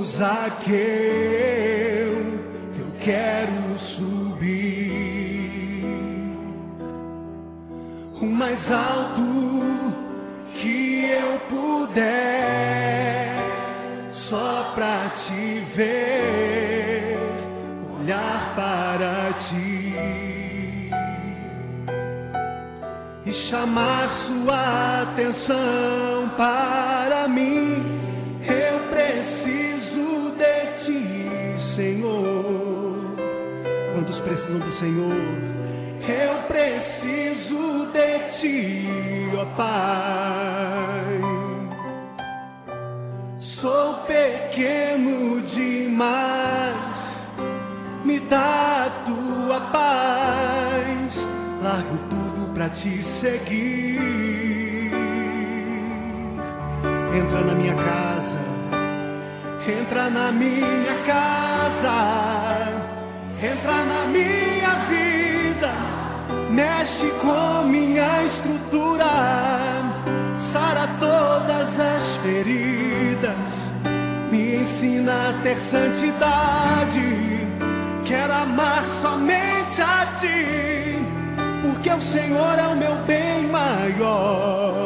Zaqueu, eu quero subir o mais alto que eu puder, só pra te ver, olhar para ti e chamar sua atenção para mim. Eu preciso de ti, Senhor. Quantos precisam do Senhor? Eu preciso de ti, ó Pai. Sou pequeno demais, me dá a tua paz. Largo tudo pra te seguir. Entra na minha casa, entra na minha casa, entra na minha vida, mexe com minha estrutura, sara todas as feridas, me ensina a ter santidade. Quero amar somente a ti, porque o Senhor é o meu bem maior.